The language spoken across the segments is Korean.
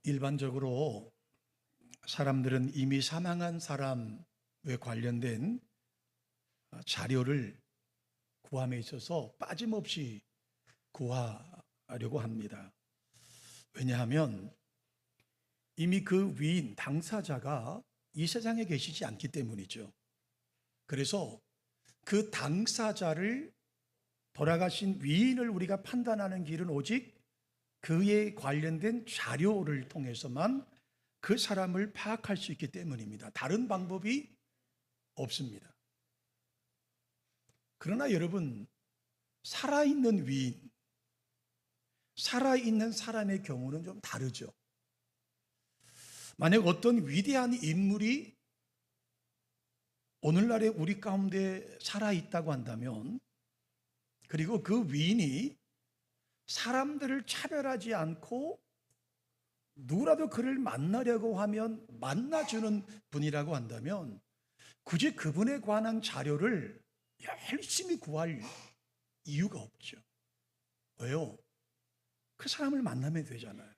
일반적으로 사람들은 이미 사망한 사람에 관련된 자료를 구함에 있어서 빠짐없이 구하려고 합니다. 왜냐하면 이미 그 위인, 당사자가 이 세상에 계시지 않기 때문이죠. 그래서 그 당사자를, 돌아가신 위인을 우리가 판단하는 길은 오직 그에 관련된 자료를 통해서만 그 사람을 파악할 수 있기 때문입니다. 다른 방법이 없습니다. 그러나 여러분, 살아있는 위인, 살아있는 사람의 경우는 좀 다르죠. 만약 어떤 위대한 인물이 오늘날에 우리 가운데 살아있다고 한다면, 그리고 그 위인이 사람들을 차별하지 않고 누구라도 그를 만나려고 하면 만나주는 분이라고 한다면, 굳이 그분에 관한 자료를 열심히 구할 이유가 없죠. 왜요? 그 사람을 만나면 되잖아요.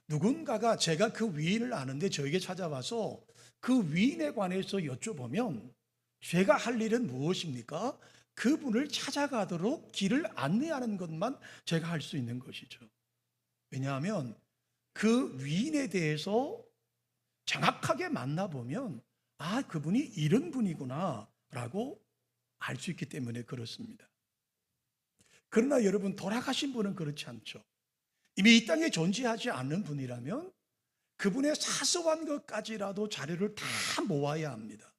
누군가가 제가 그 위인을 아는데 저에게 찾아와서 그 위인에 관해서 여쭤보면 제가 할 일은 무엇입니까? 그분을 찾아가도록 길을 안내하는 것만 제가 할 수 있는 것이죠. 왜냐하면 그 위인에 대해서 정확하게 만나보면 그분이 이런 분이구나 라고 알 수 있기 때문에 그렇습니다. 그러나 여러분, 돌아가신 분은 그렇지 않죠. 이미 이 땅에 존재하지 않는 분이라면 그분의 사소한 것까지라도 자료를 다 모아야 합니다.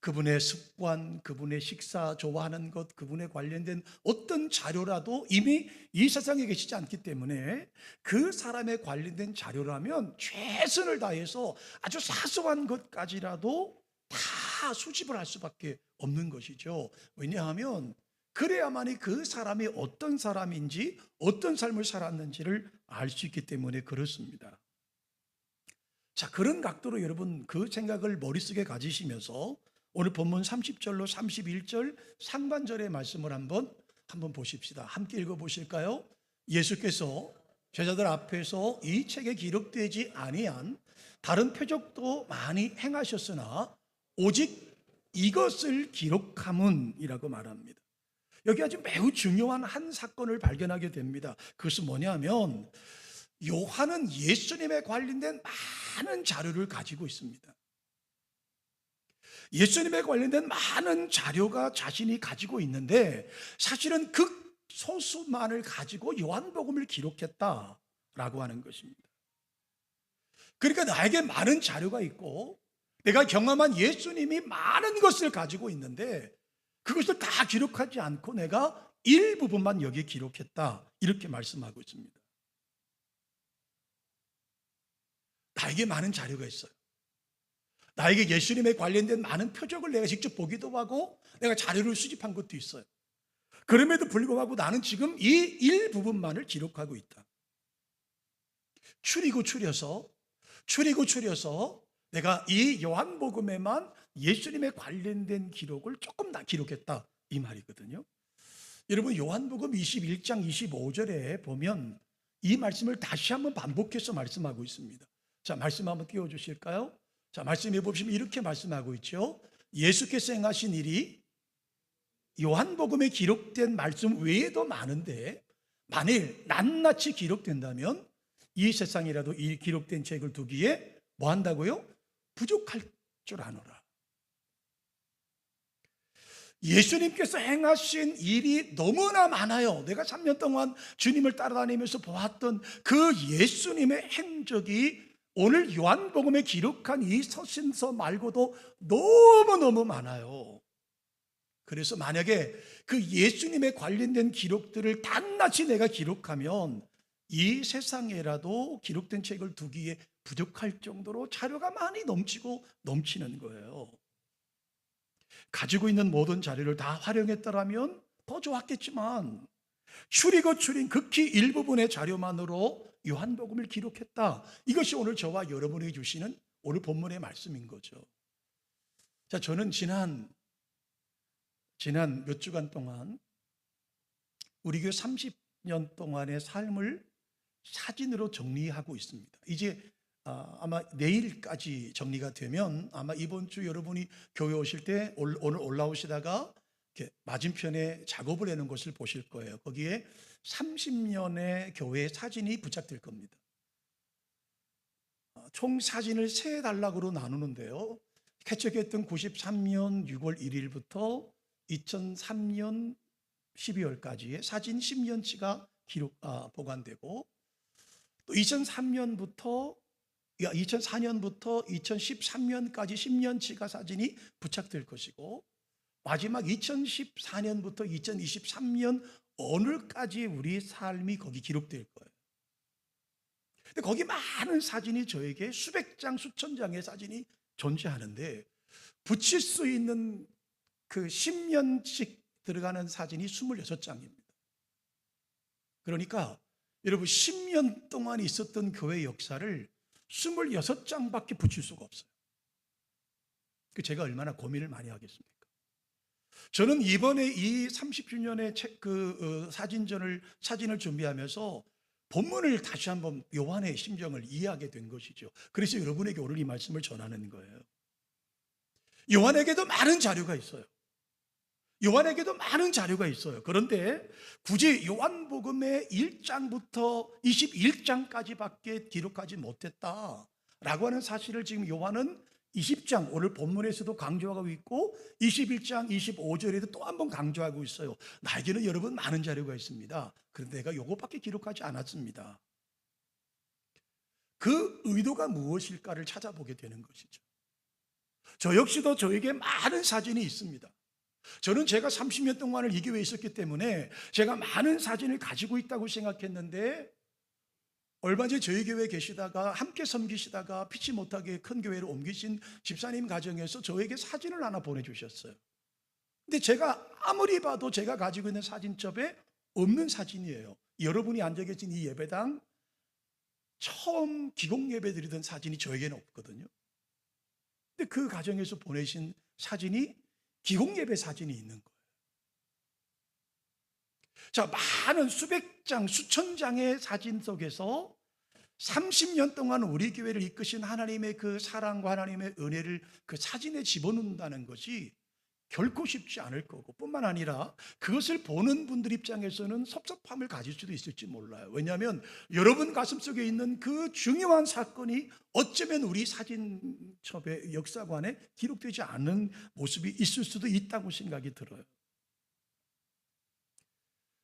그분의 습관, 그분의 식사, 좋아하는 것, 그분에 관련된 어떤 자료라도 이미 이 세상에 계시지 않기 때문에 그 사람에 관련된 자료라면 최선을 다해서 아주 사소한 것까지라도 다 수집을 할 수밖에 없는 것이죠. 왜냐하면 그래야만이 그 사람이 어떤 사람인지, 어떤 삶을 살았는지를 알 수 있기 때문에 그렇습니다. 자, 그런 각도로 여러분 그 생각을 머릿속에 가지시면서 오늘 본문 30절로 31절 상반절의 말씀을 한번 보십시다. 함께 읽어보실까요? 예수께서 제자들 앞에서 이 책에 기록되지 아니한 다른 표적도 많이 행하셨으나 오직 이것을 기록함은이라고 말합니다. 여기 아주 매우 중요한 한 사건을 발견하게 됩니다. 그것은 뭐냐면 요한은 예수님에 관련된 많은 자료를 가지고 있습니다. 예수님에 관련된 많은 자료가 자신이 가지고 있는데 사실은 극소수만을 가지고 요한복음을 기록했다라고 하는 것입니다. 그러니까 나에게 많은 자료가 있고 내가 경험한 예수님이 많은 것을 가지고 있는데 그것을 다 기록하지 않고 내가 일부분만 여기에 기록했다, 이렇게 말씀하고 있습니다. 나에게 많은 자료가 있어요. 나에게 예수님에 관련된 많은 표적을 내가 직접 보기도 하고 내가 자료를 수집한 것도 있어요. 그럼에도 불구하고 나는 지금 이 일부분만을 기록하고 있다. 추리고 추려서 내가 이 요한복음에만 예수님에 관련된 기록을 조금 다 기록했다, 이 말이거든요. 여러분, 요한복음 21장 25절에 보면 이 말씀을 다시 한번 반복해서 말씀하고 있습니다. 자, 말씀 한번 띄워주실까요? 자, 말씀해 보시면 이렇게 말씀하고 있죠. 예수께서 행하신 일이 요한복음에 기록된 말씀 외에도 많은데 만일 낱낱이 기록된다면 이 세상이라도 이 기록된 책을 두기에 뭐 한다고요? 부족할 줄 아노라. 예수님께서 행하신 일이 너무나 많아요. 내가 3년 동안 주님을 따라다니면서 보았던 그 예수님의 행적이 오늘 요한복음에 기록한 이 서신서 말고도 너무너무 많아요. 그래서 만약에 그 예수님에 관련된 기록들을 낱낱이 내가 기록하면 이 세상에라도 기록된 책을 두기에 부족할 정도로 자료가 많이 넘치는 거예요. 가지고 있는 모든 자료를 다 활용했더라면 더 좋았겠지만 추리고 추린 극히 일부분의 자료만으로 요한복음을 기록했다. 이것이 오늘 저와 여러분에게 주시는 오늘 본문의 말씀인 거죠. 자, 저는 지난 몇 주간 동안 우리 교회 30년 동안의 삶을 사진으로 정리하고 있습니다. 이제 아마 내일까지 정리가 되면 아마 이번 주 여러분이 교회 오실 때 오늘 올라오시다가 이렇게 맞은편에 작업을 해놓은 것을 보실 거예요. 거기에 30년의 교회 사진이 부착될 겁니다. 총 사진을 세 단락으로 나누는데요. 개척했던 93년 6월 1일부터 2003년 12월까지의 사진 10년치가 보관되고, 또 2004년부터 2013년까지 10년치가 사진이 부착될 것이고, 마지막 2014년부터 2023년 오늘까지 우리 삶이 거기 기록될 거예요. 근데 거기 많은 사진이 저에게 수백 장, 수천 장의 사진이 존재하는데, 붙일 수 있는 그 10년씩 들어가는 사진이 26장입니다. 그러니까 여러분 10년 동안 있었던 교회 역사를 26장밖에 붙일 수가 없어요. 제가 얼마나 고민을 많이 하겠습니까? 저는 이번에 이 30주년의 사진을 준비하면서 본문을 다시 한번 요한의 심정을 이해하게 된 것이죠. 그래서 여러분에게 오늘 이 말씀을 전하는 거예요. 요한에게도 많은 자료가 있어요. 그런데 굳이 요한복음의 1장부터 21장까지밖에 기록하지 못했다라고 하는 사실을 지금 요한은 20장, 오늘 본문에서도 강조하고 있고 21장 25절에도 또 한 번 강조하고 있어요. 나에게는 여러분 많은 자료가 있습니다. 그런데 내가 요것밖에 기록하지 않았습니다. 그 의도가 무엇일까를 찾아보게 되는 것이죠. 저 역시도 저에게 많은 사진이 있습니다. 저는 제가 30년 동안을 이 교회에 있었기 때문에 제가 많은 사진을 가지고 있다고 생각했는데, 얼마 전에 저희 교회에 계시다가 함께 섬기시다가 피치 못하게 큰 교회로 옮기신 집사님 가정에서 저에게 사진을 하나 보내주셨어요. 근데 제가 아무리 봐도 제가 가지고 있는 사진첩에 없는 사진이에요. 여러분이 앉아 계신 이 예배당 처음 기공 예배 드리던 사진이 저에게는 없거든요. 근데 그 가정에서 보내신 사진이 기공 예배 사진이 있는 거예요. 자, 많은 수백 장, 수천 장의 사진 속에서 30년 동안 우리 교회를 이끄신 하나님의 그 사랑과 하나님의 은혜를 그 사진에 집어넣는다는 것이 결코 쉽지 않을 거고, 뿐만 아니라 그것을 보는 분들 입장에서는 섭섭함을 가질 수도 있을지 몰라요. 왜냐하면 여러분 가슴속에 있는 그 중요한 사건이 어쩌면 우리 사진첩의 역사관에 기록되지 않은 모습이 있을 수도 있다고 생각이 들어요.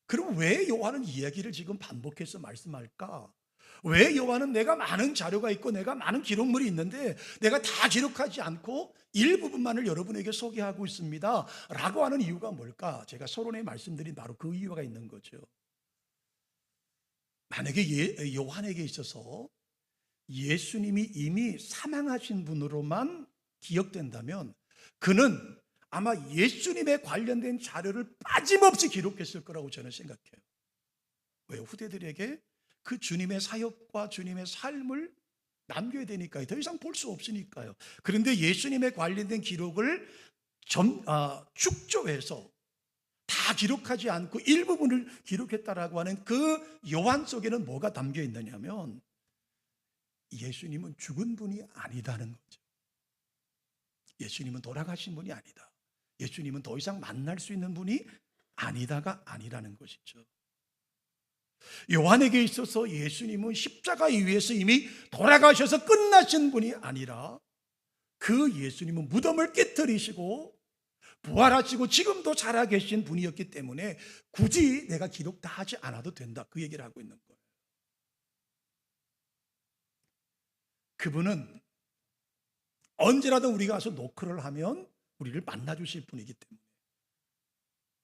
그럼 왜 요한은 이 이야기를 지금 반복해서 말씀할까? 왜 요한은 내가 많은 자료가 있고 내가 많은 기록물이 있는데 내가 다 기록하지 않고 일부분만을 여러분에게 소개하고 있습니다 라고 하는 이유가 뭘까? 제가 서론에 말씀드린 바로 그 이유가 있는 거죠. 만약에 요한에게 있어서 예수님이 이미 사망하신 분으로만 기억된다면 그는 아마 예수님에 관련된 자료를 빠짐없이 기록했을 거라고 저는 생각해요. 왜요? 후대들에게 그 주님의 사역과 주님의 삶을 남겨야 되니까요. 더 이상 볼 수 없으니까요. 그런데 예수님에 관련된 기록을 축조해서 다 기록하지 않고 일부분을 기록했다라고 하는 그 요한 속에는 뭐가 담겨 있느냐면 예수님은 죽은 분이 아니다는 거죠. 예수님은 돌아가신 분이 아니다. 예수님은 더 이상 만날 수 있는 분이 아니다가 아니라는 것이죠. 요한에게 있어서 예수님은 십자가 위에서 이미 돌아가셔서 끝나신 분이 아니라 그 예수님은 무덤을 깨뜨리시고 부활하시고 지금도 살아계신 분이었기 때문에 굳이 내가 기록 다 하지 않아도 된다, 그 얘기를 하고 있는 거예요. 그분은 언제라도 우리가 가서 노크를 하면 우리를 만나주실 분이기 때문에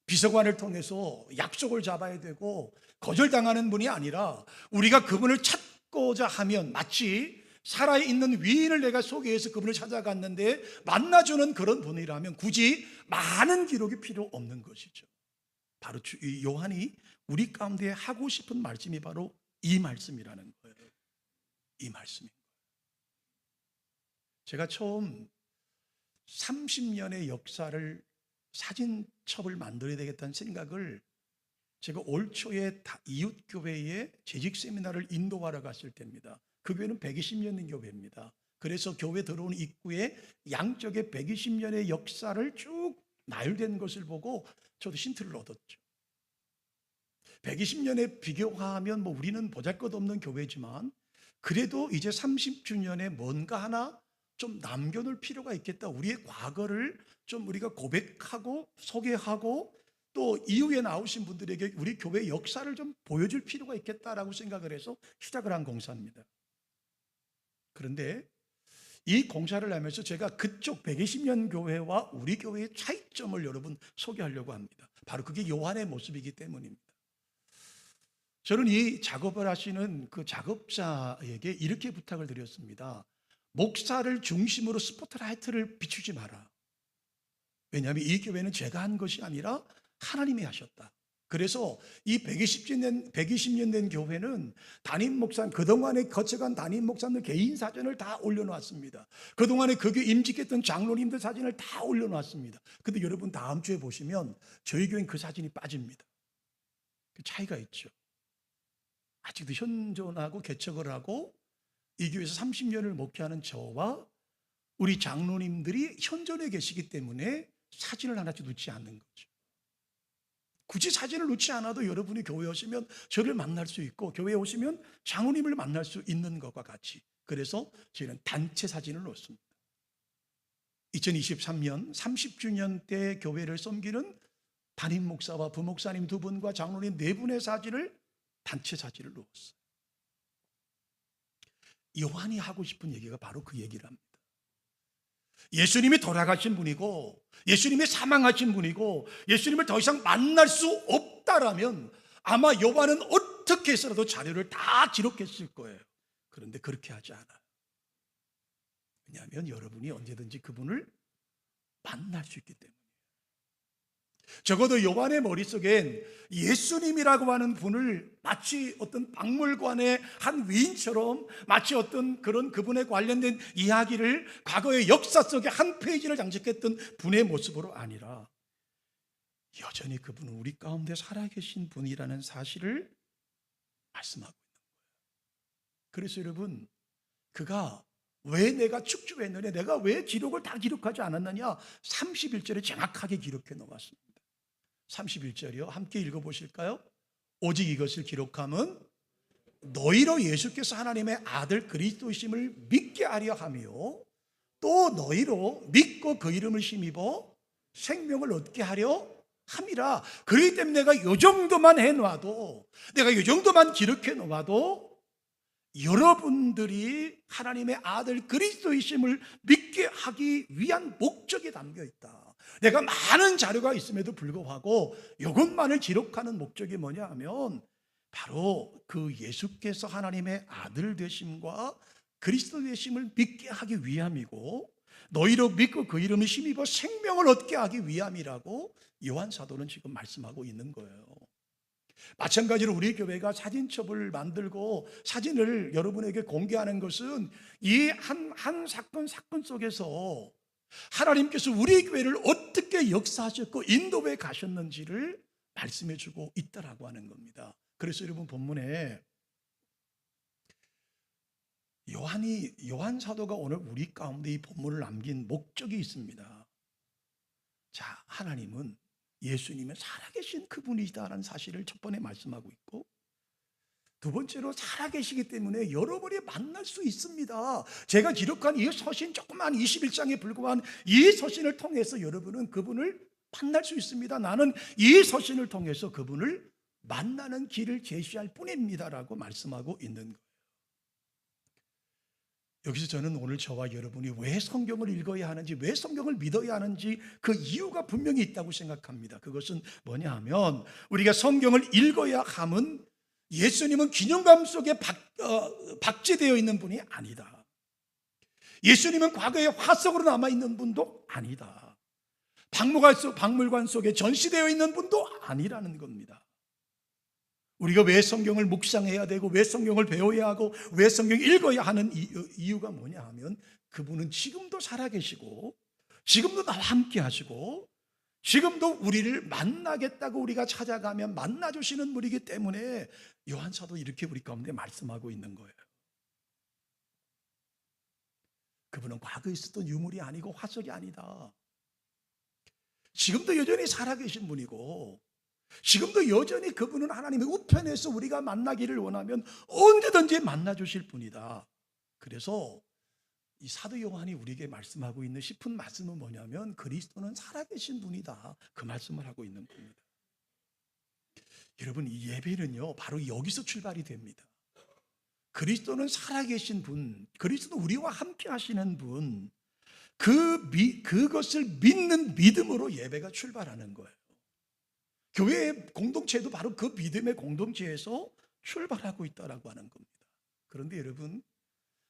비서관을 통해서 약속을 잡아야 되고 거절당하는 분이 아니라 우리가 그분을 찾고자 하면 마치 살아있는 위인을 내가 소개해서 그분을 찾아갔는데 만나주는 그런 분이라면 굳이 많은 기록이 필요 없는 것이죠. 바로 요한이 우리 가운데 하고 싶은 말씀이 바로 이 말씀이라는 거예요. 이 말씀입니다. 제가 처음 30년의 역사를 사진첩을 만들어야 되겠다는 생각을 제가 올 초에 이웃교회에 재직 세미나를 인도하러 갔을 때입니다. 그 교회는 120년 된 교회입니다. 그래서 교회 들어온 입구에 양쪽에 120년의 역사를 쭉 나열된 것을 보고 저도 힌트를 얻었죠. 120년에 비교하면 뭐 우리는 보잘것없는 교회지만 그래도 이제 30주년에 뭔가 하나 좀 남겨놓을 필요가 있겠다. 우리의 과거를 좀 우리가 고백하고 소개하고 또 이후에 나오신 분들에게 우리 교회의 역사를 좀 보여줄 필요가 있겠다라고 생각을 해서 시작을 한 공사입니다. 그런데 이 공사를 하면서 제가 그쪽 120년 교회와 우리 교회의 차이점을 여러분 소개하려고 합니다. 바로 그게 요한의 모습이기 때문입니다. 저는 이 작업을 하시는 그 작업자에게 이렇게 부탁을 드렸습니다. 목사를 중심으로 스포트라이트를 비추지 마라. 왜냐하면 이 교회는 제가 한 것이 아니라 하나님이 하셨다. 그래서 이 120년 된 교회는 담임 목사, 그동안에 거쳐간 담임 목사님들 개인 사진을 다 올려놓았습니다. 그동안에 그 교회 임직했던 장로님들 사진을 다 올려놓았습니다. 근데 여러분 다음 주에 보시면 저희 교회는 그 사진이 빠집니다. 그 차이가 있죠. 아직도 현존하고 개척을 하고 이 교회에서 30년을 목회하는 저와 우리 장로님들이 현존해 계시기 때문에 사진을 하나씩 놓지 않는 거죠. 굳이 사진을 놓지 않아도 여러분이 교회에 오시면 저를 만날 수 있고 교회에 오시면 장로님을 만날 수 있는 것과 같이, 그래서 저희는 단체 사진을 놓습니다. 2023년 30주년 때 교회를 섬기는 담임 목사와 부목사님 2분과 장로님 4분의 사진을 단체 사진을 놓았어요. 요한이 하고 싶은 얘기가 바로 그 얘기를 합니다. 예수님이 돌아가신 분이고 예수님이 사망하신 분이고 예수님을 더 이상 만날 수 없다라면 아마 요한은 어떻게 해서라도 자료를 다 기록했을 거예요. 그런데 그렇게 하지 않아요. 왜냐하면 여러분이 언제든지 그분을 만날 수 있기 때문에. 적어도 요한의 머릿속엔 예수님이라고 하는 분을 마치 어떤 박물관의 한 위인처럼, 마치 어떤 그런 그분에 관련된 이야기를 과거의 역사 속에 한 페이지를 장식했던 분의 모습으로 아니라 여전히 그분은 우리 가운데 살아계신 분이라는 사실을 말씀하고 있는 거예요. 그래서 여러분, 그가 왜 내가 축주했느냐, 내가 왜 기록을 다 기록하지 않았느냐, 31절에 정확하게 기록해 놓았습니다. 31절이요. 함께 읽어보실까요? 오직 이것을 기록함은 너희로 예수께서 하나님의 아들 그리스도이심을 믿게 하려 하며 또 너희로 믿고 그 이름을 힘입어 생명을 얻게 하려 함이라. 그렇기 때문에 내가 이 정도만 해놔도, 내가 이 정도만 기록해 놓아도 여러분들이 하나님의 아들 그리스도이심을 믿게 하기 위한 목적이 담겨 있다. 내가 많은 자료가 있음에도 불구하고 이것만을 기록하는 목적이 뭐냐 하면 바로 그 예수께서 하나님의 아들 되심과 그리스도 되심을 믿게 하기 위함이고 너희로 믿고 그 이름을 힘입어 생명을 얻게 하기 위함이라고 요한 사도는 지금 말씀하고 있는 거예요. 마찬가지로 우리 교회가 사진첩을 만들고 사진을 여러분에게 공개하는 것은 이 한 사건 속에서 하나님께서 우리 교회를 어떻게 역사하셨고 인도에 가셨는지를 말씀해 주고 있다라고 하는 겁니다. 그래서 여러분 본문에 요한 사도가 오늘 우리 가운데 이 본문을 남긴 목적이 있습니다. 자, 하나님은 예수님은 살아계신 그분이시다라는 사실을 첫 번에 말씀하고 있고, 두 번째로 살아계시기 때문에 여러분이 만날 수 있습니다. 제가 기록한 이 서신, 조그만 21장에 불과한 이 서신을 통해서 여러분은 그분을 만날 수 있습니다. 나는 이 서신을 통해서 그분을 만나는 길을 제시할 뿐입니다라고 말씀하고 있는 거예요. 여기서 저는 오늘 저와 여러분이 왜 성경을 읽어야 하는지, 왜 성경을 믿어야 하는지 그 이유가 분명히 있다고 생각합니다. 그것은 뭐냐 하면 우리가 성경을 읽어야 함은 예수님은 기념감 속에 박제되어 있는 분이 아니다. 예수님은 과거의 화석으로 남아있는 분도 아니다. 박물관 속에 전시되어 있는 분도 아니라는 겁니다. 우리가 왜 성경을 묵상해야 되고 왜 성경을 배워야 하고 왜 성경을 읽어야 하는 이유가 뭐냐 하면 그분은 지금도 살아계시고 지금도 나와 함께 하시고 지금도 우리를 만나겠다고 우리가 찾아가면 만나주시는 분이기 때문에 요한사도 이렇게 우리 가운데 말씀하고 있는 거예요. 그분은 과거에 있었던 유물이 아니고 화석이 아니다. 지금도 여전히 살아계신 분이고, 지금도 여전히 그분은 하나님의 우편에서 우리가 만나기를 원하면 언제든지 만나주실 분이다. 그래서 이 사도 요한이 우리에게 말씀하고 있는 싶은 말씀은 뭐냐면, 그리스도는 살아계신 분이다, 그 말씀을 하고 있는 겁니다. 여러분, 이 예배는요 바로 여기서 출발이 됩니다. 그리스도는 살아계신 분, 그리스도는 우리와 함께 하시는 분, 그것을 믿는 믿음으로 예배가 출발하는 거예요. 교회의 공동체도 바로 그 믿음의 공동체에서 출발하고 있다라고 하는 겁니다. 그런데 여러분,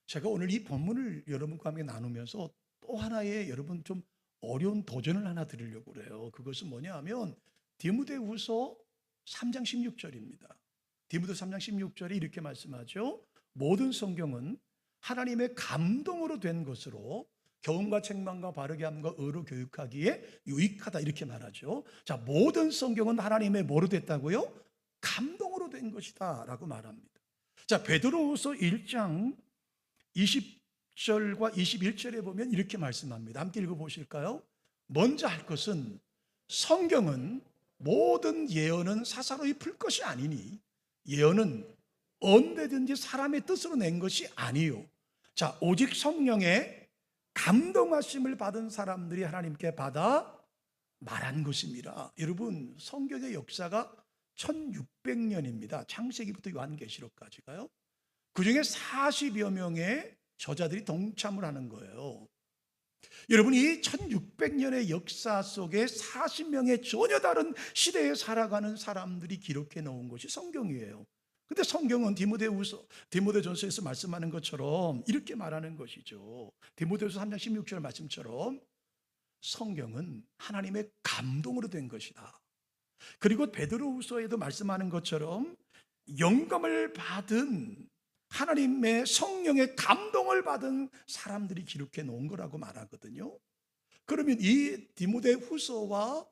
제가 오늘 이 본문을 여러분과 함께 나누면서 또 하나의 여러분 좀 어려운 도전을 하나 드리려고 그래요. 그것은 뭐냐 하면 디모데후서 3장 16절입니다. 디모데 3장 16절에 이렇게 말씀하죠. 모든 성경은 하나님의 감동으로 된 것으로 교훈과 책망과 바르게 함과 의로 교육하기에 유익하다, 이렇게 말하죠. 자, 모든 성경은 하나님의 뭐로 됐다고요? 감동으로 된 것이다 라고 말합니다. 자, 베드로후서 1장 20절과 21절에 보면 이렇게 말씀합니다. 함께 읽어보실까요? 먼저 할 것은 성경은 모든 예언은 사사로이 풀 것이 아니니 예언은 언제든지 사람의 뜻으로 낸 것이 아니요, 자, 오직 성령의 감동하심을 받은 사람들이 하나님께 받아 말한 것입니다. 여러분, 성경의 역사가 1600년입니다. 창세기부터 요한계시록까지가요. 그중에 40여 명의 저자들이 동참을 하는 거예요. 여러분, 이 1600년의 역사 속에 40명의 전혀 다른 시대에 살아가는 사람들이 기록해 놓은 것이 성경이에요. 근데 성경은 디모데전서에서 말씀하는 것처럼 이렇게 말하는 것이죠. 디모데후서 3장 16절 말씀처럼 성경은 하나님의 감동으로 된 것이다. 그리고 베드로후서에도 말씀하는 것처럼 영감을 받은, 하나님의 성령의 감동을 받은 사람들이 기록해 놓은 거라고 말하거든요. 그러면 이 디모데후서와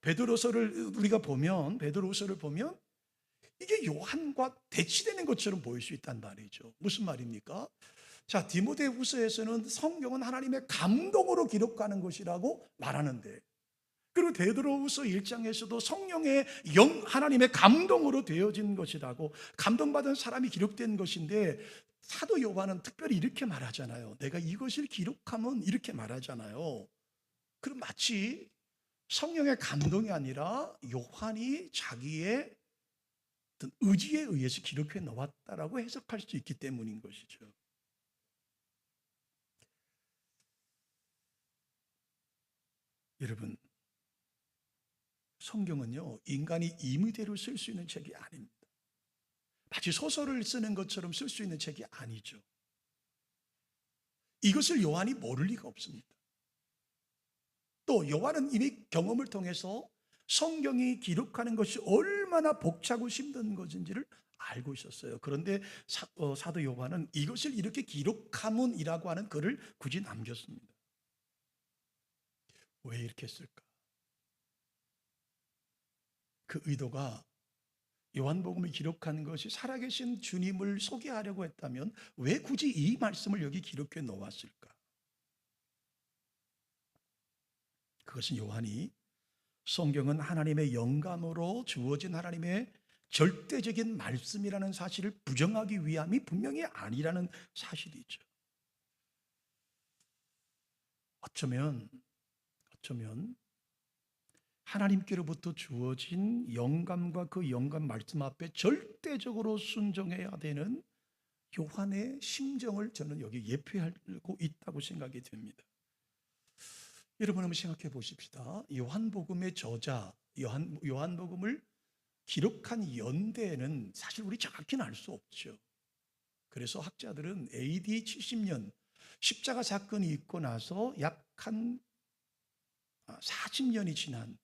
베드로서를 우리가 보면, 베드로후서를 보면 이게 요한과 대치되는 것처럼 보일 수 있단 말이죠. 무슨 말입니까? 자, 디모데후서에서는 성경은 하나님의 감동으로 기록하는 것이라고 말하는데, 그리고 베드로후서 1장에서도 성령의 하나님의 감동으로 되어진 것이라고, 감동받은 사람이 기록된 것인데, 사도 요한은 특별히 이렇게 말하잖아요. 내가 이것을 기록하면 이렇게 말하잖아요. 그럼 마치 성령의 감동이 아니라 요한이 자기의 어떤 의지에 의해서 기록해 놓았다라고 해석할 수 있기 때문인 것이죠. 여러분, 성경은요 인간이 임의대로 쓸 수 있는 책이 아닙니다. 마치 소설을 쓰는 것처럼 쓸 수 있는 책이 아니죠. 이것을 요한이 모를 리가 없습니다. 또 요한은 이미 경험을 통해서 성경이 기록하는 것이 얼마나 복잡고 힘든 것인지를 알고 있었어요. 그런데 사도 요한은 이것을 이렇게 기록하문이라고 하는 글을 굳이 남겼습니다. 왜 이렇게 했을까? 그 의도가 요한복음을 기록한 것이 살아계신 주님을 소개하려고 했다면 왜 굳이 이 말씀을 여기 기록해 놓았을까? 그것은 요한이 성경은 하나님의 영감으로 주어진 하나님의 절대적인 말씀이라는 사실을 부정하기 위함이 분명히 아니라는 사실이죠. 어쩌면 하나님께로부터 주어진 영감과 그 영감 말씀 앞에 절대적으로 순종해야 되는 요한의 심정을 저는 여기 예표하고 있다고 생각이 됩니다. 여러분 한번 생각해 보십시다. 요한복음의 저자, 요한복음을 기록한 연대는 사실 우리 정확히는 알 수 없죠. 그래서 학자들은 AD 70년 십자가 사건이 있고 나서 약 한 40년이 지난,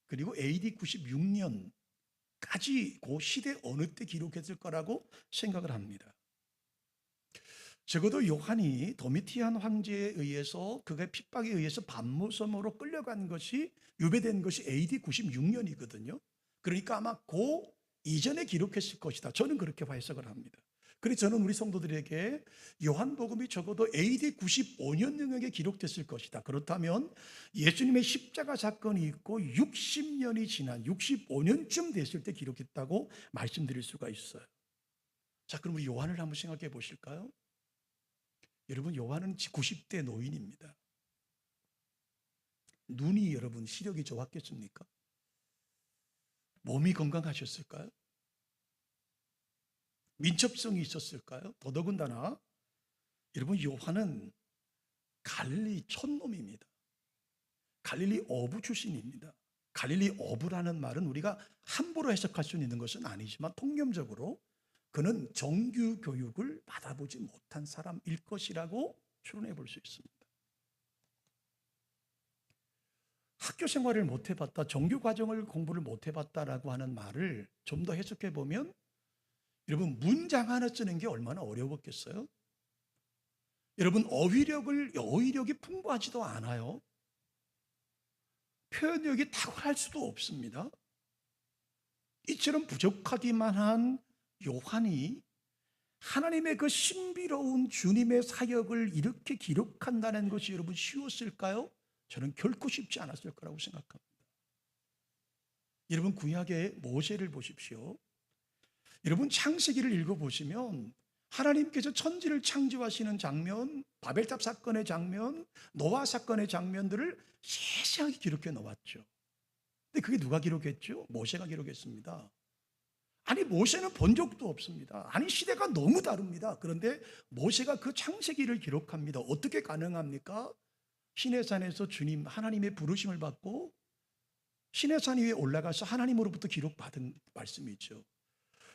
그리고 AD 96년까지 그 시대 어느 때 기록했을 거라고 생각을 합니다. 적어도 요한이 도미티안 황제에 의해서 그의 핍박에 의해서 반모섬으로 끌려간 것이 유배된 것이 AD 96년이거든요. 그러니까 아마 그 이전에 기록했을 것이다. 저는 그렇게 해석을 합니다. 그래서 저는 우리 성도들에게 요한복음이 적어도 AD 95년 영역에 기록됐을 것이다. 그렇다면 예수님의 십자가 사건이 있고 60년이 지난 65년쯤 됐을 때 기록했다고 말씀드릴 수가 있어요. 자, 그럼 우리 요한을 한번 생각해 보실까요? 여러분, 요한은 90대 노인입니다. 눈이 여러분 시력이 좋았겠습니까? 몸이 건강하셨을까요? 민첩성이 있었을까요? 더더군다나 여러분, 요한은 갈릴리 촌놈입니다. 갈릴리 어부 출신입니다. 갈릴리 어부라는 말은 우리가 함부로 해석할 수 있는 것은 아니지만 통념적으로 그는 정규 교육을 받아보지 못한 사람일 것이라고 추론해 볼 수 있습니다. 학교 생활을 못 해봤다, 정규 과정을 공부를 못 해봤다라고 하는 말을 좀 더 해석해 보면, 여러분, 문장 하나 쓰는 게 얼마나 어려웠겠어요? 여러분, 어휘력이 풍부하지도 않아요. 표현력이 탁월할 수도 없습니다. 이처럼 부족하기만 한 요한이 하나님의 그 신비로운 주님의 사역을 이렇게 기록한다는 것이 여러분 쉬웠을까요? 저는 결코 쉽지 않았을 거라고 생각합니다. 여러분, 구약의 모세를 보십시오. 여러분, 창세기를 읽어보시면 하나님께서 천지를 창조하시는 장면, 바벨탑 사건의 장면, 노아 사건의 장면들을 세세하게 기록해 놓았죠. 근데 그게 누가 기록했죠? 모세가 기록했습니다. 아니, 모세는 본 적도 없습니다. 아니, 시대가 너무 다릅니다. 그런데 모세가 그 창세기를 기록합니다. 어떻게 가능합니까? 시내산에서 주님 하나님의 부르심을 받고 시내산 위에 올라가서 하나님으로부터 기록받은 말씀이죠.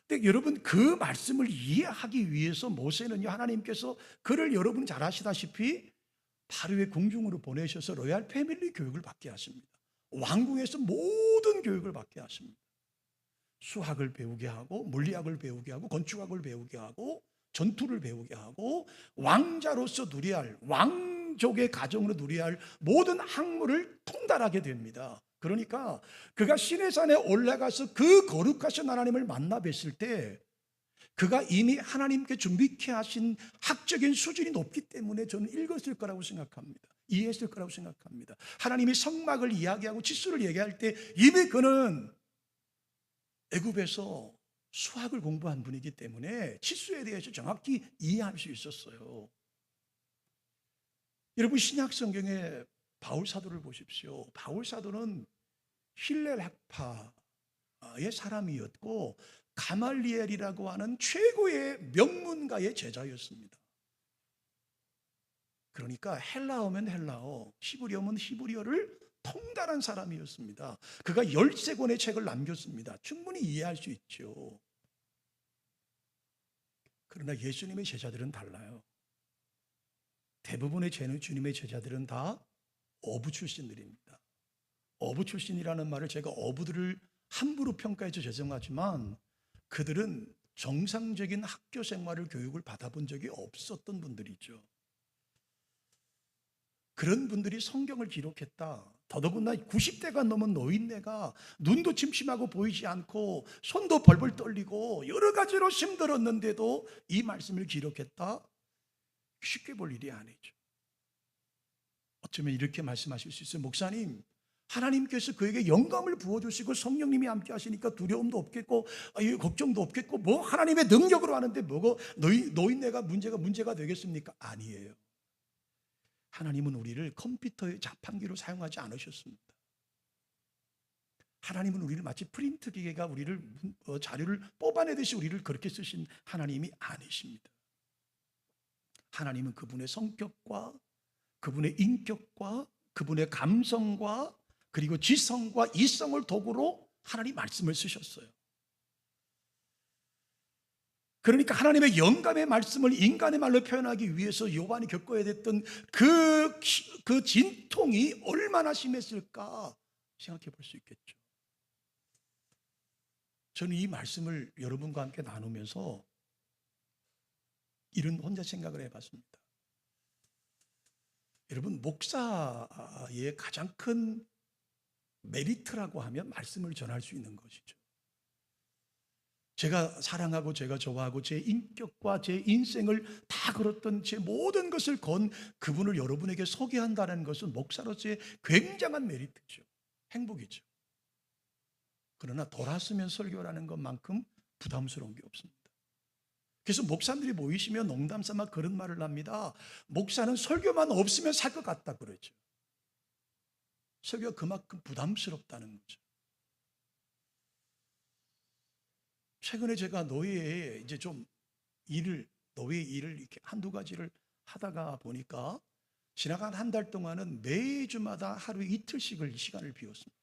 근데 여러분, 그 말씀을 이해하기 위해서 모세는요, 하나님께서 그를 여러분 잘 아시다시피 바로의 궁중으로 보내셔서 로얄 패밀리 교육을 받게 하십니다. 왕궁에서 모든 교육을 받게 하십니다. 수학을 배우게 하고 물리학을 배우게 하고 건축학을 배우게 하고 전투를 배우게 하고 왕자로서 누려야 할, 왕족의 가정으로 누려야 할 모든 학문을 통달하게 됩니다. 그러니까 그가 시내산에 올라가서 그 거룩하신 하나님을 만나 뵀을 때 그가 이미 하나님께 준비케 하신 학적인 수준이 높기 때문에 저는 읽었을 거라고 생각합니다. 이해했을 거라고 생각합니다. 하나님이 성막을 이야기하고 치수를 얘기할 때 이미 그는 애굽에서 수학을 공부한 분이기 때문에 치수에 대해서 정확히 이해할 수 있었어요. 여러분, 신약 성경에 바울 사도를 보십시오. 바울 사도는 힐렐 학파의 사람이었고 가말리엘이라고 하는 최고의 명문가의 제자였습니다. 그러니까 헬라어면 헬라어, 히브리어면 히브리어를 통달한 사람이었습니다. 그가 13권의 책을 남겼습니다. 충분히 이해할 수 있죠. 그러나 예수님의 제자들은 달라요. 대부분의 주님의 제자들은 다 어부 출신들입니다. 어부 출신이라는 말을 제가 어부들을 함부로 평가해서 죄송하지만 그들은 정상적인 학교 생활을 교육을 받아본 적이 없었던 분들이죠. 그런 분들이 성경을 기록했다. 더더군다나 90대가 넘은 노인네가 눈도 침침하고 보이지 않고 손도 벌벌 떨리고 여러 가지로 힘들었는데도 이 말씀을 기록했다. 쉽게 볼 일이 아니죠. 어쩌면 이렇게 말씀하실 수 있어요. 목사님, 하나님께서 그에게 영감을 부어주시고 성령님이 함께 하시니까 두려움도 없겠고 걱정도 없겠고 뭐 하나님의 능력으로 하는데 뭐가 노인네가 문제가 되겠습니까? 아니에요. 하나님은 우리를 컴퓨터의 자판기로 사용하지 않으셨습니다. 하나님은 우리를 마치 프린트 기계가 우리를 자료를 뽑아내듯이 우리를 그렇게 쓰신 하나님이 아니십니다. 하나님은 그분의 성격과 그분의 인격과 그분의 감성과 그리고 지성과 이성을 도구로 하나님 말씀을 쓰셨어요. 그러니까 하나님의 영감의 말씀을 인간의 말로 표현하기 위해서 요한이 겪어야 됐던 그 진통이 얼마나 심했을까 생각해 볼 수 있겠죠. 저는 이 말씀을 여러분과 함께 나누면서 이런 혼자 생각을 해봤습니다. 여러분, 목사의 가장 큰 메리트라고 하면 말씀을 전할 수 있는 것이죠. 제가 사랑하고 제가 좋아하고 제 인격과 제 인생을 다 걸었던 제 모든 것을 건 그분을 여러분에게 소개한다는 것은 목사로서의 굉장한 메리트죠. 행복이죠. 그러나 돌아서면 설교라는 것만큼 부담스러운 게 없습니다. 그래서 목사님들이 모이시면 농담 삼아 그런 말을 합니다. 목사는 설교만 없으면 살 것 같다 그러죠. 설교가 그만큼 부담스럽다는 거죠. 최근에 제가 노예에 이제 좀 노예 일을 이렇게 한두 가지를 하다가 보니까 지나간 한 달 동안은 매주마다 하루 이틀씩을 시간을 비웠습니다.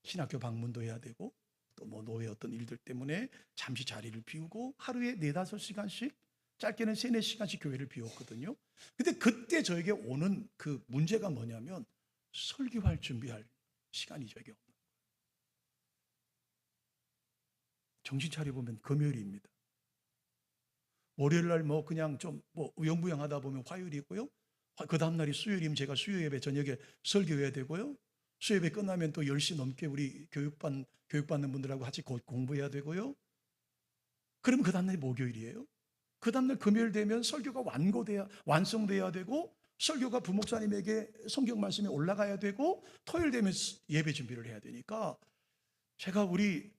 신학교 방문도 해야 되고 또 뭐 노예 어떤 일들 때문에 잠시 자리를 비우고 하루에 4-5시간씩 짧게는 3-4시간씩 교회를 비웠거든요. 근데 그때 저에게 오는 그 문제가 뭐냐면 설교할 준비할 시간이 저에게 없는 거예요. 정신 차려보면 금요일입니다. 월요일 날 뭐 그냥 좀 뭐 우영부영하다 보면 화요일이고요. 그 다음날이 수요일이면 제가 수요 예배 저녁에 설교해야 되고요. 수요 예배 끝나면 또 10시 넘게 우리 교육받는 분들하고 같이 공부해야 되고요. 그러면 그 다음날이 목요일이에요. 그 다음날 금요일 되면 설교가 완성돼야 되고 설교가 부목사님에게 성경 말씀이 올라가야 되고 토요일 되면 예배 준비를 해야 되니까 제가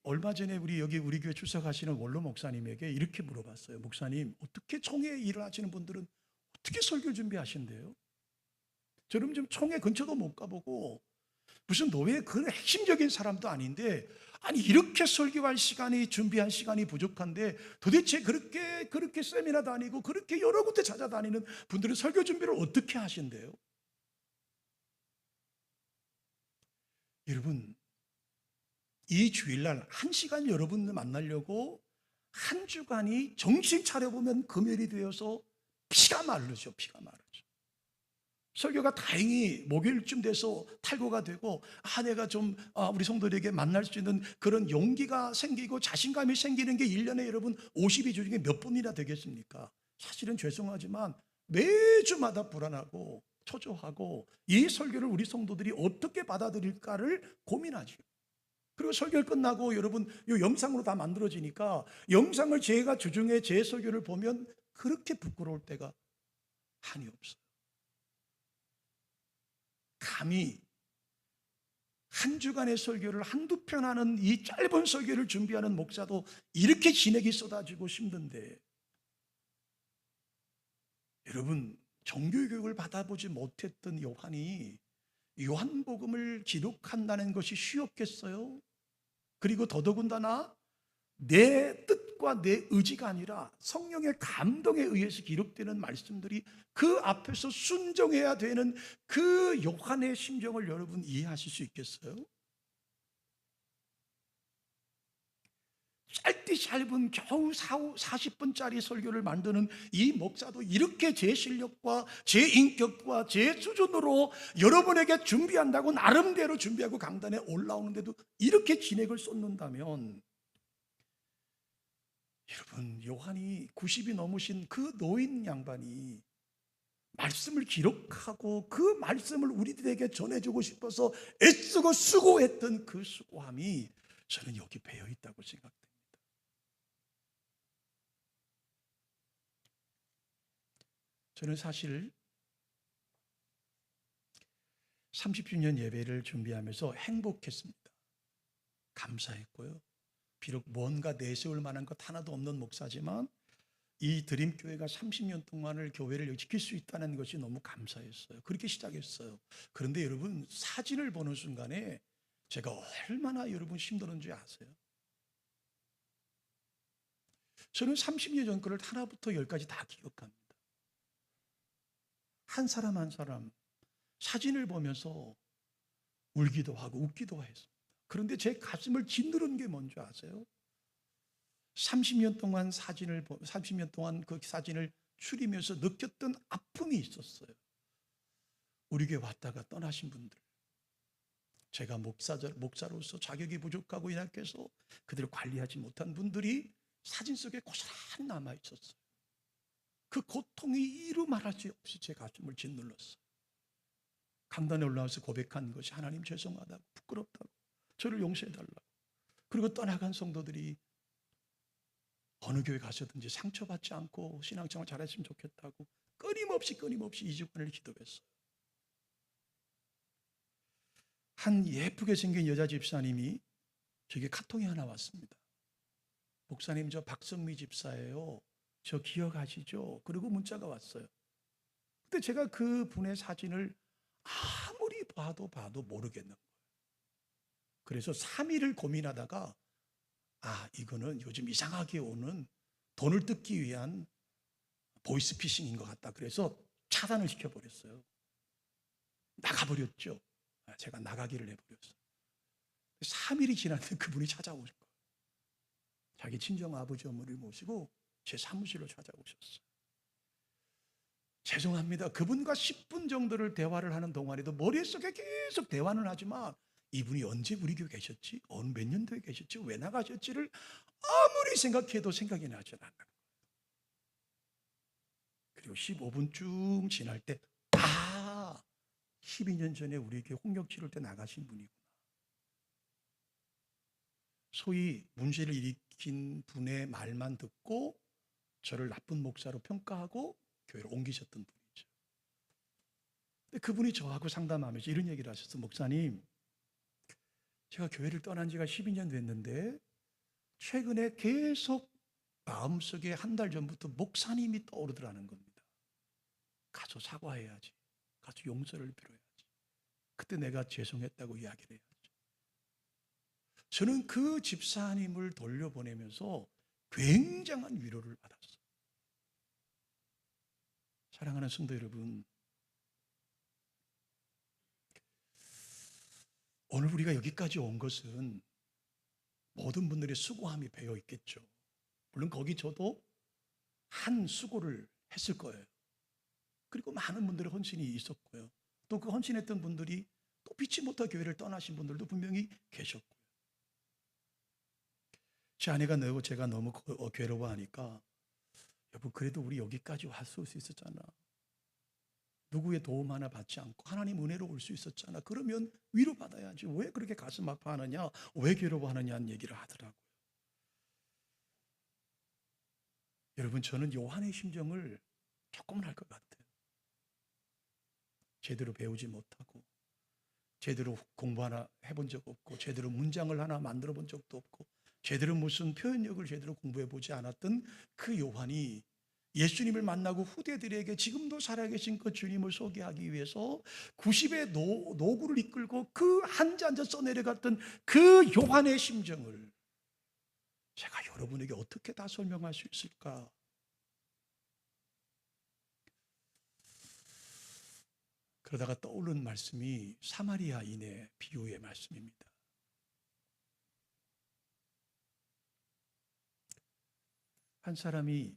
얼마 전에 우리 교회 출석하시는 원로 목사님에게 이렇게 물어봤어요. 목사님, 어떻게 총회 일을 하시는 분들은 어떻게 설교 준비하신대요? 저는 좀 총회 근처도 못 가보고 무슨 노예 그런 핵심적인 사람도 아닌데 아니 이렇게 설교할 시간이 준비한 시간이 부족한데 도대체 그렇게 세미나 다니고 그렇게 여러 군데 찾아다니는 분들은 설교 준비를 어떻게 하신대요? 여러분, 이 주일날 1시간 여러분을 만나려고 한 주간이 정신 차려보면 금요일이 되어서 피가 마르죠. 설교가 다행히 목요일쯤 돼서 탈고가 되고 내가 좀 우리 성도들에게 만날 수 있는 그런 용기가 생기고 자신감이 생기는 게 1년에 여러분 52주 중에 몇 번이나 되겠습니까? 사실은 죄송하지만 매주마다 불안하고 초조하고 이 설교를 우리 성도들이 어떻게 받아들일까를 고민하죠. 그리고 설교 끝나고 여러분 이 영상으로 다 만들어지니까 영상을 제가 주중에 제 설교를 보면 그렇게 부끄러울 때가 한이 없어요. 감히 한 주간의 설교를 한두 편 하는 이 짧은 설교를 준비하는 목사도 이렇게 진액이 쏟아지고 힘든데 여러분 정규교육을 받아보지 못했던 요한이 요한복음을 기록한다는 것이 쉬웠겠어요? 그리고 더더군다나 내 뜻과 내 의지가 아니라 성령의 감동에 의해서 기록되는 말씀들이 그 앞에서 순종해야 되는 그 요한의 심정을 여러분 이해하실 수 있겠어요? 짧은 겨우 40분짜리 설교를 만드는 이 목사도 이렇게 제 실력과 제 인격과 제 수준으로 여러분에게 준비한다고 나름대로 준비하고 강단에 올라오는데도 이렇게 진액을 쏟는다면 여러분 요한이 90이 넘으신 그 노인 양반이 말씀을 기록하고 그 말씀을 우리들에게 전해주고 싶어서 애쓰고 수고했던 그 수고함이 저는 여기 배어 있다고 생각됩니다. 저는 사실 30주년 예배를 준비하면서 행복했습니다. 감사했고요. 비록 뭔가 내세울 만한 것 하나도 없는 목사지만 이 드림교회가 30년 동안을 교회를 지킬 수 있다는 것이 너무 감사했어요. 그렇게 시작했어요. 그런데 여러분 사진을 보는 순간에 제가 얼마나 여러분 힘들었는지 아세요? 저는 30년 전 거를 하나부터 열까지 다 기억합니다. 한 사람 한 사람 사진을 보면서 울기도 하고 웃기도 했습니다. 그런데 제 가슴을 짓누른 게 뭔지 아세요? 30년 동안 그 사진을 추리면서 느꼈던 아픔이 있었어요. 우리 교회 왔다가 떠나신 분들, 제가 목사로서 자격이 부족하고 인하께서 그들을 관리하지 못한 분들이 사진 속에 고스란히 남아 있었어요. 그 고통이 이루 말할 수 없이 제 가슴을 짓눌렀어요. 강단에 올라와서 고백한 것이 하나님 죄송하다고, 부끄럽다고, 저를 용서해달라고. 그리고 떠나간 성도들이 어느 교회 가서든지 상처받지 않고 신앙생활 잘했으면 좋겠다고 끊임없이 2주간을 기도했어요. 한 예쁘게 생긴 여자 집사님이 저에게 카톡이 하나 왔습니다. 목사님, 저 박성미 집사예요. 저 기억하시죠? 그리고 문자가 왔어요. 근데 제가 그 분의 사진을 아무리 봐도 모르겠는 거예요. 그래서 3일을 고민하다가 이거는 요즘 이상하게 오는 돈을 뜯기 위한 보이스피싱인 것 같다. 그래서 차단을 시켜버렸어요. 나가버렸죠. 제가 나가기를 해버렸어요. 3일이 지났는데 그분이 찾아오신 거예요. 자기 친정 아버지 어머니를 모시고 제 사무실로 찾아오셨어요. 죄송합니다. 그분과 10분 정도를 대화를 하는 동안에도 머릿속에 계속 대화는 하지만 이분이 언제 우리 교회 계셨지? 어느 몇 년도에 계셨지? 왜 나가셨지를 아무리 생각해도 생각이 나지 않는 거예요. 그리고 15분 쭉 지날 때 12년 전에 우리 교회 홍역 치를 때 나가신 분이구나. 소위 문제를 일으킨 분의 말만 듣고 저를 나쁜 목사로 평가하고 교회를 옮기셨던 분이죠. 근데 그분이 저하고 상담하면서 이런 얘기를 하셨어요. 목사님, 제가 교회를 떠난 지가 12년 됐는데 최근에 계속 마음속에 한 달 전부터 목사님이 떠오르더라는 겁니다. 가서 사과해야지. 가서 용서를 빌어야지. 그때 내가 죄송했다고 이야기를 해야지. 저는 그 집사님을 돌려보내면서 굉장한 위로를 받았어요. 사랑하는 성도 여러분, 오늘 우리가 여기까지 온 것은 모든 분들의 수고함이 배어 있겠죠. 물론 거기 저도 한 수고를 했을 거예요. 그리고 많은 분들의 헌신이 있었고요. 또 그 헌신했던 분들이 또 피치 못할 교회를 떠나신 분들도 분명히 계셨고요. 제 아내가 제가 너무 괴로워하니까 여보, 그래도 우리 여기까지 왔을 수 있었잖아. 누구의 도움 하나 받지 않고 하나님 은혜로 올 수 있었잖아. 그러면 위로받아야지. 왜 그렇게 가슴 아파하느냐, 왜 괴로워하느냐는 얘기를 하더라고요. 여러분, 저는 요한의 심정을 조금은 알 것 같아요. 제대로 배우지 못하고 제대로 공부 하나 해본 적 없고 제대로 문장을 하나 만들어 본 적도 없고 제대로 무슨 표현력을 제대로 공부해 보지 않았던 그 요한이 예수님을 만나고 후대들에게 지금도 살아계신 그 주님을 소개하기 위해서 90의 노구를 이끌고 그 한 자 한 자 써내려갔던 그 요한의 심정을 제가 여러분에게 어떻게 다 설명할 수 있을까? 그러다가 떠오른 말씀이 사마리아인의 비유의 말씀입니다. 한 사람이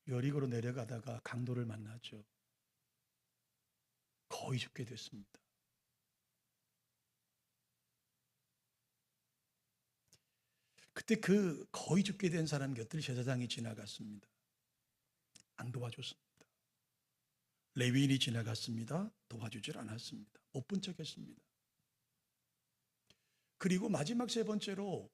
여리고로 내려가다가 강도를 만나죠. 거의 죽게 됐습니다. 그때 그 거의 죽게 된 사람 곁을 제사장이 지나갔습니다. 안 도와줬습니다. 레위인이 지나갔습니다. 도와주질 않았습니다. 못 본 척했습니다. 그리고 마지막 세 번째로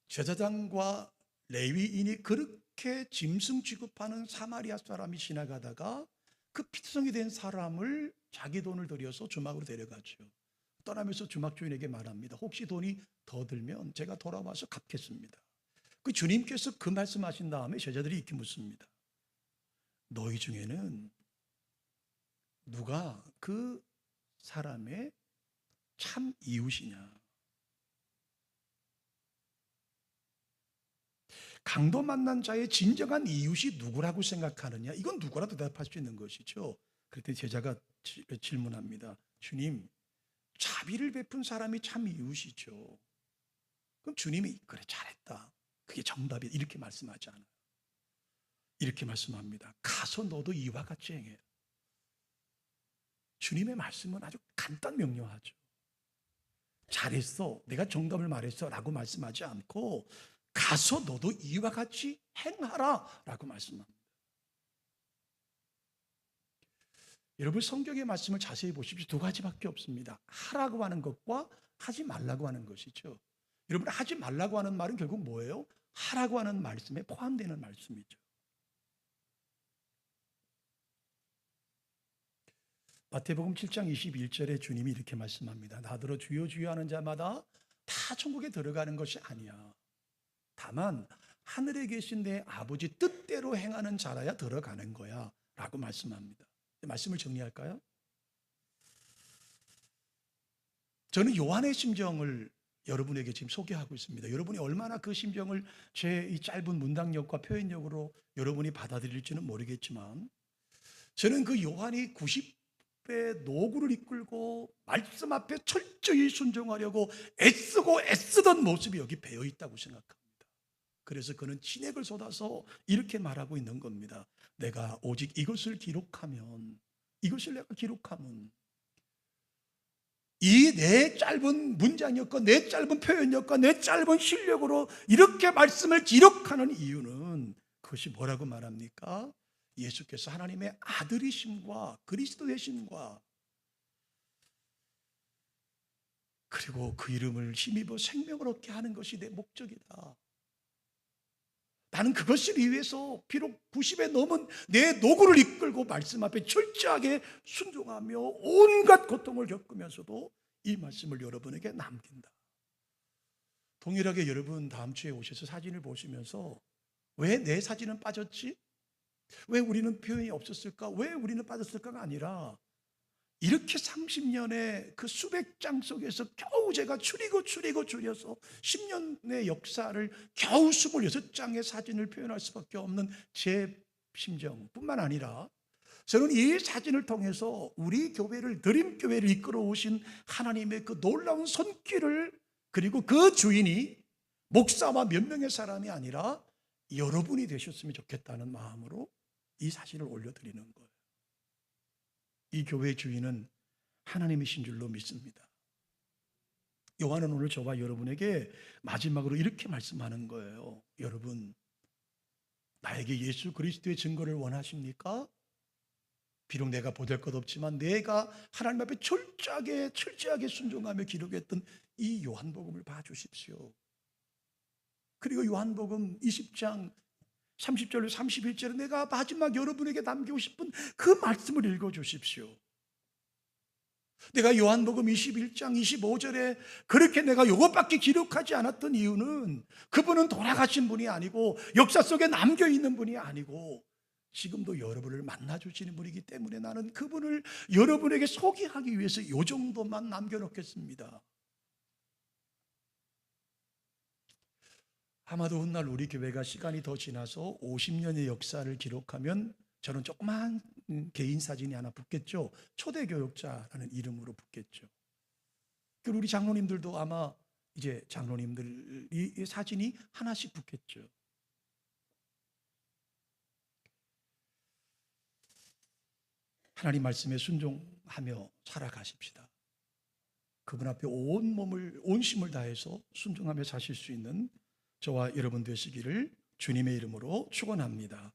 제사장과 레위인이 그렇게 짐승 취급하는 사마리아 사람이 지나가다가 그 피투성이 된 사람을 자기 돈을 들여서 주막으로 데려가죠. 떠나면서 주막 주인에게 말합니다. 혹시 돈이 더 들면 제가 돌아와서 갚겠습니다. 그 주님께서 그 말씀하신 다음에 제자들이 이렇게 묻습니다. 너희 중에는 누가 그 사람의 참 이웃이냐? 강도 만난 자의 진정한 이웃이 누구라고 생각하느냐? 이건 누구라도 대답할 수 있는 것이죠. 그때 제자가 질문합니다. 주님, 자비를 베푼 사람이 참 이웃이죠. 그럼 주님이 그래 잘했다. 그게 정답이다. 이렇게 말씀하지 않아요. 이렇게 말씀합니다. 가서 너도 이와 같이 행해. 주님의 말씀은 아주 간단 명료하죠. 잘했어. 내가 정답을 말했어. 라고 말씀하지 않고 가서 너도 이와 같이 행하라. 라고 말씀합니다. 여러분 성경의 말씀을 자세히 보십시오. 두 가지밖에 없습니다. 하라고 하는 것과 하지 말라고 하는 것이죠. 여러분 하지 말라고 하는 말은 결국 뭐예요? 하라고 하는 말씀에 포함되는 말씀이죠. 마태복음 7장 21절에 주님이 이렇게 말씀합니다. 나더러 주여 주여 하는 자마다 다 천국에 들어가는 것이 아니야. 다만 하늘에 계신 내 아버지 뜻대로 행하는 자라야 들어가는 거야 라고 말씀합니다. 말씀을 정리할까요? 저는 요한의 심정을 여러분에게 지금 소개하고 있습니다. 여러분이 얼마나 그 심정을 제 이 짧은 문장력과 표현력으로 여러분이 받아들일지는 모르겠지만, 저는 그 요한이 90배 노구를 이끌고 말씀 앞에 철저히 순종하려고 애쓰고 애쓰던 모습이 여기 배어 있다고 생각합니다. 그래서 그는 진액을 쏟아서 이렇게 말하고 있는 겁니다. 내가 오직 이것을 기록하면, 이것을 내가 기록하면 이 내 짧은 문장력과 내 짧은 표현력과 내 짧은 실력으로 이렇게 말씀을 기록하는 이유는 그것이 뭐라고 말합니까? 예수께서 하나님의 아들이심과 그리스도 되심과 그리고 그 이름을 힘입어 생명을 얻게 하는 것이 내 목적이다. 나는 그것을 위해서 비록 90에 넘은 내 노고를 이끌고 말씀 앞에 철저하게 순종하며 온갖 고통을 겪으면서도 이 말씀을 여러분에게 남긴다. 동일하게 여러분 다음 주에 오셔서 사진을 보시면서 왜 내 사진은 빠졌지? 왜 우리는 표현이 없었을까? 왜 우리는 빠졌을까가 아니라 이렇게 30년의 그 수백 장 속에서 겨우 제가 줄여서 10년의 역사를 겨우 26장의 사진을 표현할 수밖에 없는 제 심정뿐만 아니라, 저는 이 사진을 통해서 우리 교회를, 드림교회를 이끌어 오신 하나님의 그 놀라운 손길을, 그리고 그 주인이 목사와 몇 명의 사람이 아니라 여러분이 되셨으면 좋겠다는 마음으로 이 사진을 올려드리는 거예요. 이 교회의 주인은 하나님이신 줄로 믿습니다. 요한은 오늘 저와 여러분에게 마지막으로 이렇게 말씀하는 거예요. 여러분, 나에게 예수 그리스도의 증거를 원하십니까? 비록 내가 보잘 것 없지만 내가 하나님 앞에 철저하게 순종하며 기록했던 이 요한복음을 봐주십시오. 그리고 요한복음 20장 30절로 31절에 내가 마지막 여러분에게 남기고 싶은 그 말씀을 읽어주십시오. 내가 요한복음 21장 25절에 그렇게 내가 이것밖에 기록하지 않았던 이유는 그분은 돌아가신 분이 아니고 역사 속에 남겨있는 분이 아니고 지금도 여러분을 만나주시는 분이기 때문에 나는 그분을 여러분에게 소개하기 위해서 이 정도만 남겨놓겠습니다. 아마도 훗날 우리 교회가 시간이 더 지나서 50년의 역사를 기록하면 저는 조그만 개인 사진이 하나 붙겠죠. 초대교역자라는 이름으로 붙겠죠. 그리고 우리 장로님들도 아마 이제 장로님들이 사진이 하나씩 붙겠죠. 하나님 말씀에 순종하며 살아가십시다. 그분 앞에 온 심을 다해서 순종하며 사실 수 있는 저와 여러분 되시기를 주님의 이름으로 축원합니다.